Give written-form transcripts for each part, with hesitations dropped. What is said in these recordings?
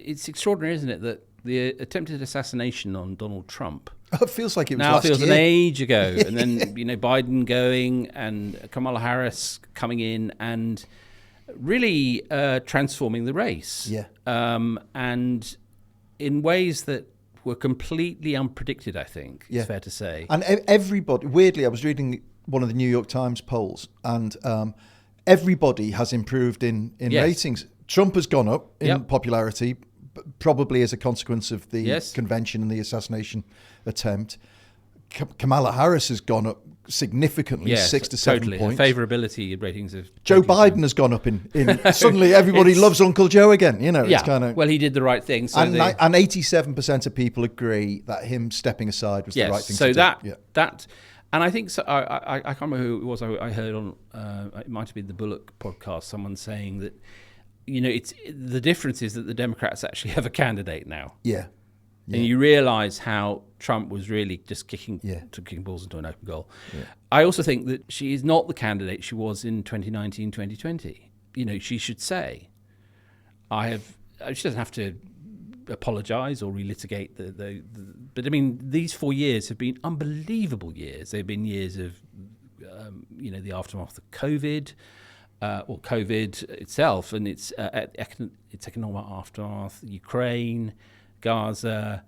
It's extraordinary, isn't it, that the attempted assassination on Donald Trump It feels like it was now last feels year. an age ago, and then Biden going and Kamala Harris coming in and really transforming the race, and in ways that were completely unpredicted. I think it's fair to say. And everybody, weirdly, I was reading one of the New York Times polls, and everybody has improved in ratings. Trump has gone up in popularity, probably as a consequence of the convention and the assassination attempt. Kamala Harris has gone up significantly, 6 to 7 points. Her favourability ratings of Joe Biden has gone up in suddenly everybody loves Uncle Joe again. It's kind of, well, he did the right thing. So and 87% of people agree that him stepping aside was the right thing to do. That, and I think so. I can't remember who it was. I heard on it might have been the Bullock podcast. Someone saying that it's the difference is that the Democrats actually have a candidate now. And you realise how Trump was really just kicking balls into an open goal. I also think that she is not the candidate she was in 2019, 2020. She should say, she doesn't have to apologise or relitigate but I mean, these 4 years have been unbelievable years. They've been years of, the aftermath of COVID, or COVID itself, and its economic aftermath, Ukraine, Gaza,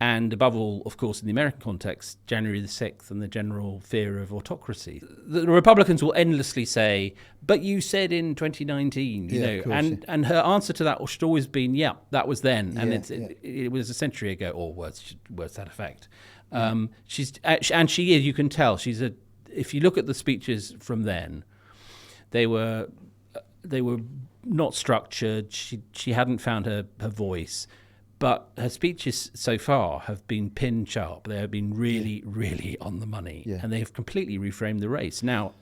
and above all, of course, in the American context, January the 6th and the general fear of autocracy. The Republicans will endlessly say, but you said in 2019, and her answer to that should always been, that was then, and it was a century ago, or words to that effect. She is, you can tell, if you look at the speeches from then, they were not structured. She hadn't found her voice. But her speeches so far have been pin sharp. They have been really, really on the money. And they have completely reframed the race. Now,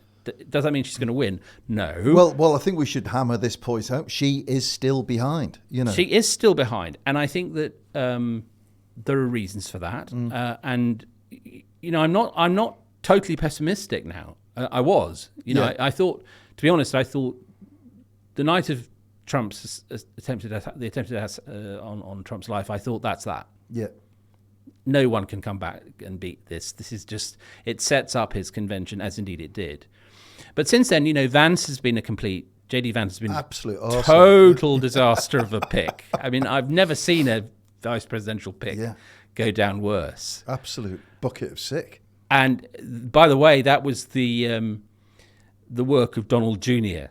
does that mean she's going to win? No. Well, I think we should hammer this point out. She is still behind. She is still behind. And I think that there are reasons for that. And, I'm not totally pessimistic now. I was. I thought, to be honest, the night of Trump's attempted on Trump's life, I thought that's that. No one can come back and beat this. This is just, it sets up his convention, as indeed it did. But since then, Vance has been J.D. Vance has been absolute total disaster of a pick. I mean, I've never seen a vice presidential pick go down worse. Absolute bucket of sick. And by the way, that was the work of Donald Jr.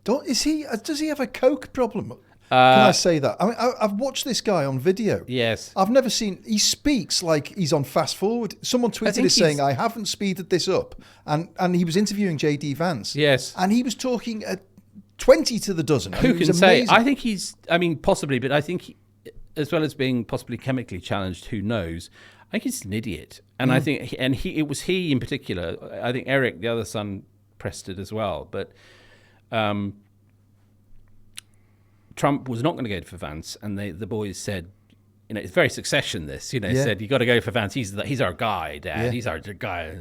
Does he have a coke problem? Can I say that? I mean, I've watched this guy on video. Yes. I've never seen... He speaks like he's on fast forward. Someone tweeted saying, I haven't speeded this up. And he was interviewing J.D. Vance. Yes. And he was talking at 20 to the dozen. Who can say? I think possibly, but I think as well as being possibly chemically challenged, who knows? I think he's an idiot. And I think... it was he in particular. I think Eric, the other son, pressed it as well. But... Trump was not going to go for Vance, and the boys said, it's very Succession. This, said you got to go for Vance. He's our guy, Dad. He's our guy.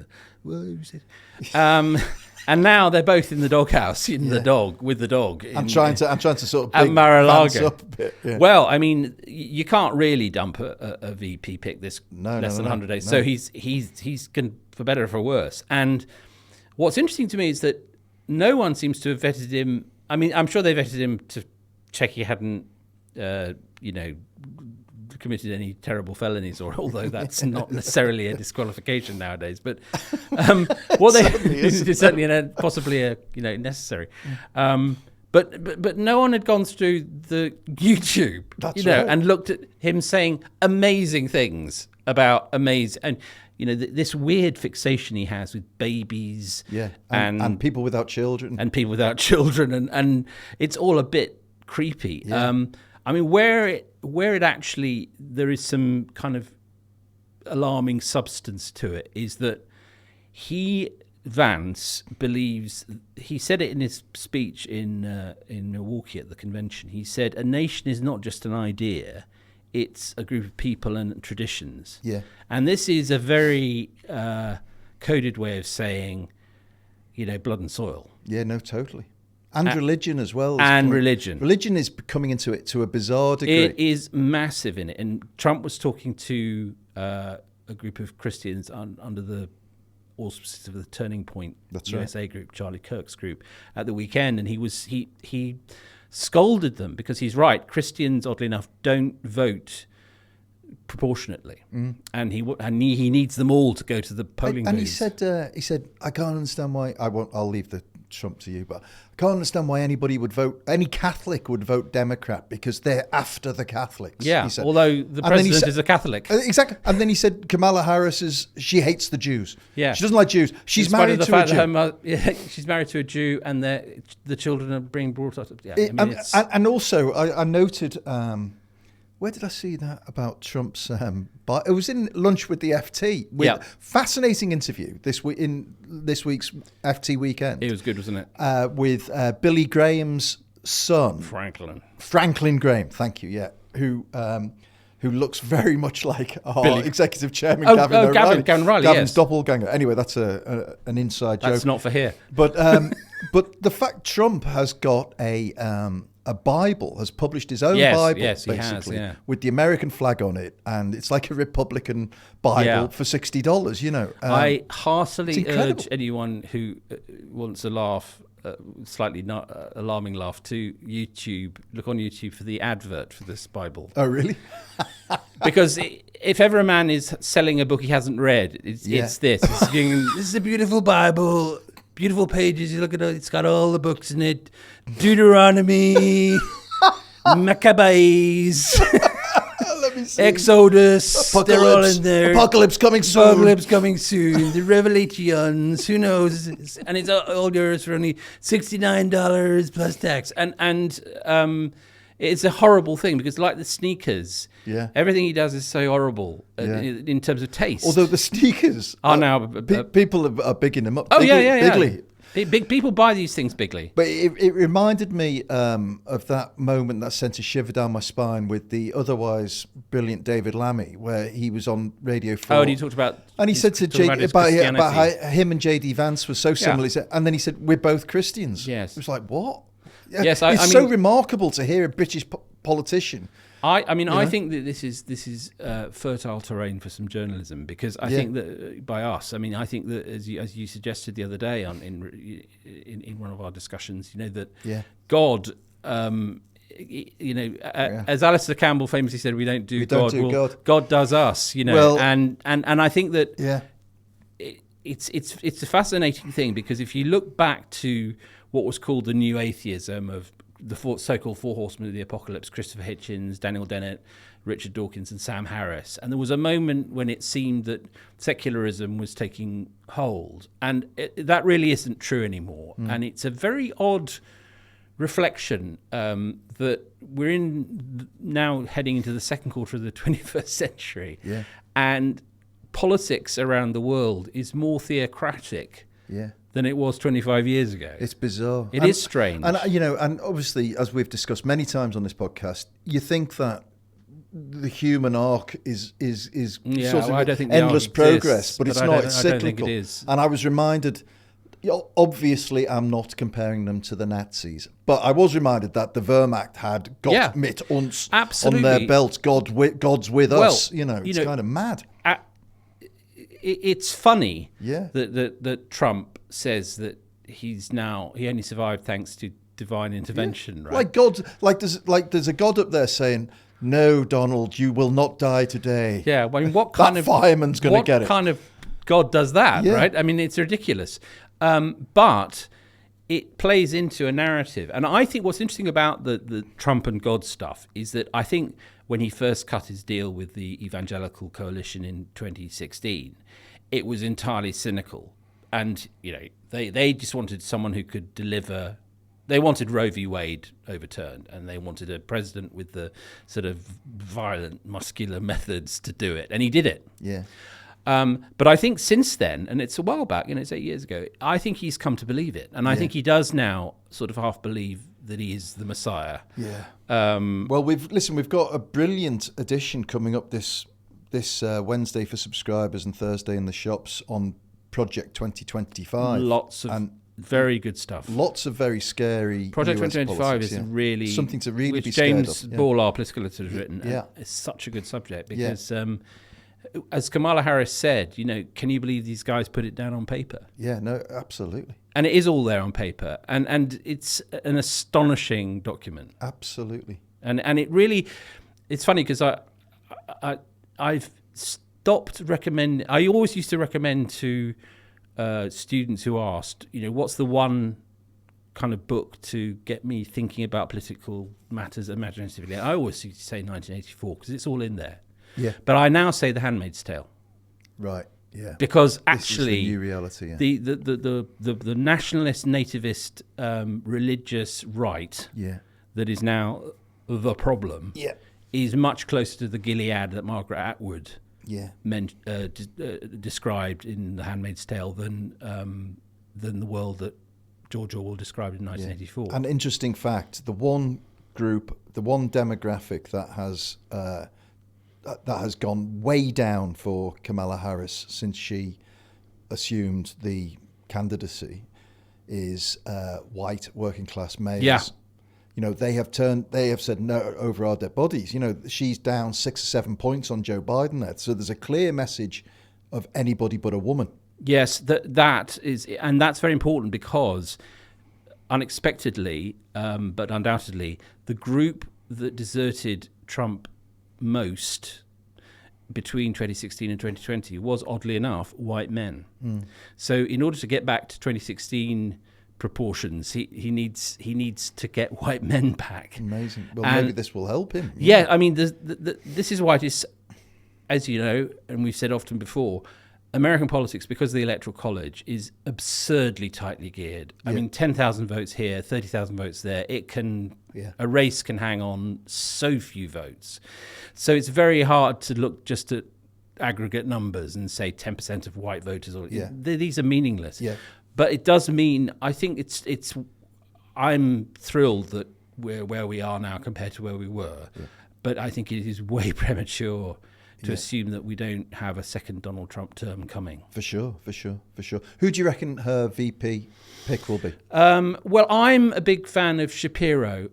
And now they're both in the doghouse, with the dog. I'm trying to sort of big Vance up a bit. Yeah. Well, I mean, you can't really dump a VP pick less than 100 days. No. So he's for better or for worse. And what's interesting to me is that no one seems to have vetted him. I mean, I'm sure they vetted him to check he hadn't, committed any terrible felonies, or although that's not necessarily a disqualification nowadays. But what it's certainly possibly necessary. But no one had gone through the YouTube, and looked at him saying amazing things about and. This weird fixation he has with babies, and people without children, and it's all a bit creepy. I mean, where it actually there is some kind of alarming substance to it is that Vance believes, he said it in his speech in Milwaukee at the convention. He said, a nation is not just an idea. It's a group of people and traditions. And this is a very coded way of saying, blood and soil. Yeah, no, totally. And religion as well. Religion is coming into it to a bizarre degree. It is massive in it. And Trump was talking to a group of Christians under the auspices of the Turning Point USA group, Charlie Kirk's group, at the weekend. And he scolded them because he's right. Christians, oddly enough, don't vote proportionately, and he needs them all to go to the polling booths. And he said, I can't understand why. I'll leave the Trump to you, but I can't understand why any Catholic would vote Democrat because they're after the Catholics. Yeah, although the president is a Catholic. Exactly. And then he said Kamala Harris she hates the Jews. Yeah, she doesn't like Jews. She's married to a Jew. She's married to a Jew, and the children are being brought up. Yeah, and also I noted. Where did I see that about Trump's? It was in Lunch with the FT. Fascinating interview in this week's FT weekend. It was good, wasn't it? With Billy Graham's son, Franklin Graham. Thank you. Yeah, who looks very much like our executive chairman, Gavin Riley. Gavin's doppelganger. Anyway, that's an inside joke. That's not for here. But the fact Trump has got a Bible, has published his own Bible, basically, with the American flag on it, and it's like a Republican Bible for $60. You know, I heartily urge anyone who wants a laugh, slightly alarming laugh, to YouTube. Look on YouTube for the advert for this Bible. Oh, really? Because if ever a man is selling a book he hasn't read, it's this. This is a beautiful Bible. Beautiful pages. You look at it; it's got all the books in it. Deuteronomy, Maccabees, Exodus. They're all in there. Apocalypse coming soon. The Revelations. Who knows? And it's all yours for only $69 plus tax. And it's a horrible thing because, like the sneakers, everything he does is so horrible in terms of taste. Although the sneakers are now people are bigging them up. Bigly. Big people buy these things bigly. But it reminded me of that moment that sent a shiver down my spine with the otherwise brilliant David Lammy, where he was on Radio 4. Oh, and he talked about... And he said about how him and J.D. Vance were so similar. And then he said, we're both Christians. Yes. It was like, what? Yes, it's so remarkable to hear a British politician. I think that this is fertile terrain for some journalism, because I think that I think that as you suggested the other day in one of our discussions, that God, as Alistair Campbell famously said, we don't do God. God does us, and I think that it's a fascinating thing, because if you look back to what was called the New Atheism of the so-called Four Horsemen of the Apocalypse, Christopher Hitchens, Daniel Dennett, Richard Dawkins and Sam Harris. And there was a moment when it seemed that secularism was taking hold. And that really isn't true anymore. And it's a very odd reflection that we're now heading into the second quarter of the 21st century. Yeah. And politics around the world is more theocratic than it was 25 years ago. It's bizarre. It is strange. And and obviously, as we've discussed many times on this podcast, you think that the human arc is sort of endless progress, but it's not. It's cyclical. I don't think it is. And I was reminded, obviously, I'm not comparing them to the Nazis, but I was reminded that the Wehrmacht had Gott mit uns on their belts. God's with us. It's kind of mad. It's funny that Trump says that he only survived thanks to divine intervention, right? Like God, there's a God up there saying, "No, Donald, you will not die today." Yeah, I mean, what kind of fireman's going to get it? What kind of God does that, right? I mean, it's ridiculous, but it plays into a narrative. And I think what's interesting about the Trump and God stuff is that I think when he first cut his deal with the Evangelical Coalition in 2016, it was entirely cynical. And, they just wanted someone who could deliver. They wanted Roe v. Wade overturned, and they wanted a president with the sort of violent, muscular methods to do it. And he did it. Yeah. But I think since then, and it's a while back, it's 8 years ago, I think he's come to believe it. And I think he does now sort of half believe that he is the Messiah. Yeah. Well, we've got a brilliant edition coming up this Wednesday for subscribers and Thursday in the shops on Project 2025. Lots of Very good stuff. Lots of very scary. Project US 2025 politics, is really something to really which be scared James of. Ball, our political editor, has written. Yeah. It's such a good subject because, as Kamala Harris said, can you believe these guys put it down on paper? Yeah, no, absolutely. And it is all there on paper, and it's an astonishing document. Absolutely. And it really, it's funny because I've stopped recommending. I always used to recommend to students who asked, what's the one kind of book to get me thinking about political matters imaginatively. I always used to say 1984 because it's all in there. Yeah. But I now say The Handmaid's Tale. Right. Yeah. Because This actually, is the new reality. Yeah. the nationalist, nativist, religious right that is now the problem is much closer to the Gilead that Margaret Atwood described in The Handmaid's Tale than the world that George Orwell described in 1984. An interesting fact: the one group, the one demographic that has gone way down for Kamala Harris since she assumed the candidacy is white working class males. Yeah. They have said no over our dead bodies. She's down 6 or 7 points on Joe Biden there. So there's a clear message of anybody but a woman. Yes, that is, and that's very important because unexpectedly, but undoubtedly, the group that deserted Trump most between 2016 and 2020 was, oddly enough, white men. So in order to get back to 2016 proportions, he needs to get white men back. Amazing. Well, maybe this will help him. Yeah, I mean, this is why it is, as you know, and we've said often before, American politics, because of the Electoral College, is absurdly tightly geared. I mean, 10,000 votes here, 30,000 votes there. A race can hang on so few votes. So it's very hard to look just at aggregate numbers and say 10% of white voters. These are meaningless. Yeah. But it does mean, I think I'm thrilled that we're where we are now compared to where we were. Yeah. But I think it is way premature to assume that we don't have a second Donald Trump term coming. For sure. Who do you reckon her VP pick will be? Well, I'm a big fan of Shapiro.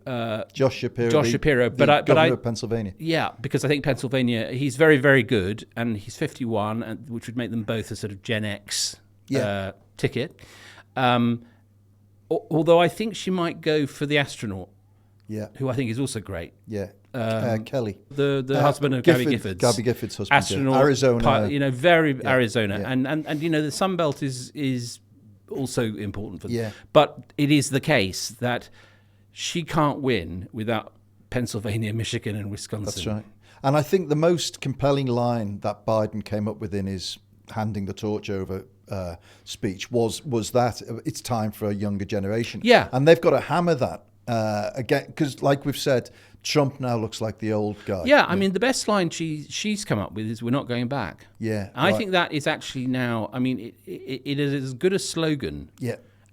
Josh Shapiro, governor of Pennsylvania. Yeah, because I think Pennsylvania, he's very, very good, and he's 51, which would make them both a sort of Gen X ticket. Although I think she might go for the astronaut, who I think is also great. Yeah. Kelly, the husband of Gabby Giffords. Gabby Giffords' husband. Astronaut, Arizona. Very Arizona. And the Sun Belt is also important for them. But it is the case that she can't win without Pennsylvania, Michigan, and Wisconsin. That's right. And I think the most compelling line that Biden came up with in his handing the torch over speech was that it's time for a younger generation. Yeah. And they've got to hammer that again, because like we've said, Trump now looks like the old guy. Yeah, I mean, the best line she's come up with is "We're not going back." Yeah, I think that is actually now. I mean, it is as good a slogan.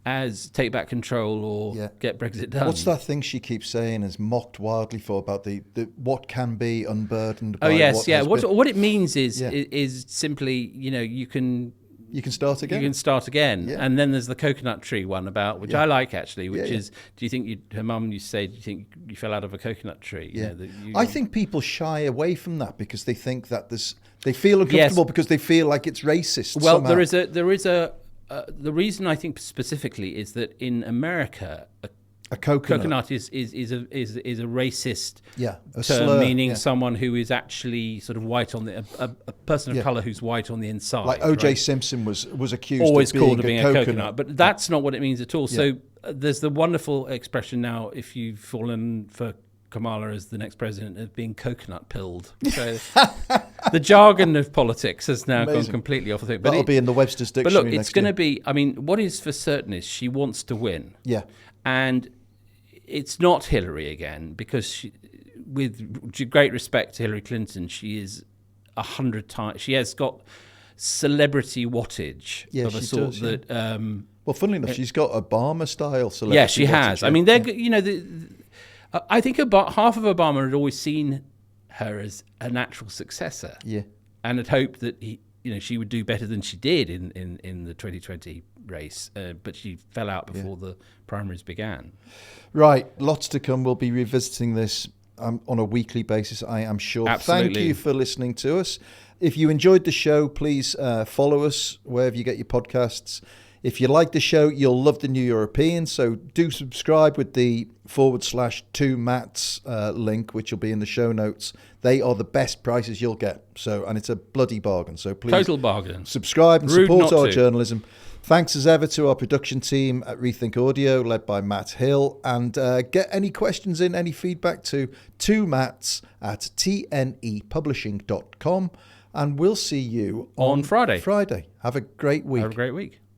As "Take back control" or "Get Brexit done." What's that thing she keeps saying is mocked wildly for about the what can be unburdened by what it means is simply, you can start again. You can start again. Yeah. And then there's the coconut tree one about, which I like actually, which is, do you think her mum used to say, do you think you fell out of a coconut tree? Yeah. I think people shy away from that because they think that they feel uncomfortable because they feel like it's racist. Well, somehow. there is a the reason I think specifically is that in America, a coconut is a racist a term, slur, meaning someone who is actually sort of white on the a person of color who's white on the inside. Like O.J. Simpson was accused always of called being a coconut, but that's not what it means at all. So there's the wonderful expression now, if you've fallen for Kamala as the next president, of being coconut pilled. So the jargon of politics has now gone completely off the thing. That'll be in the Webster's Dictionary. But look, it's going to be. I mean, what is for certain is she wants to win. Yeah, and it's not Hillary again, because with great respect to Hillary Clinton, she is 100 times. She has got celebrity wattage of a sort that. Well, funnily enough, she's got Obama-style celebrity. Yeah, she has. I mean, I think half of Obama had always seen her as a natural successor. Yeah, and had hoped that she would do better than she did in the 2020 race, but she fell out before the primaries began. Right, lots to come. We'll be revisiting this on a weekly basis, I am sure. Absolutely. Thank you for listening to us. If you enjoyed the show, please follow us wherever you get your podcasts. If you like the show, you'll love the New European, so do subscribe with the /2Matts link, which will be in the show notes. They are the best prices you'll get, and it's a bloody bargain. So please, total bargain. Subscribe and support our journalism. Thanks as ever to our production team at Rethink Audio, led by Matt Hill. And get any questions in, any feedback to 2mats@tnepublishing.com. And we'll see you on Friday. Have a great week. Have a great week.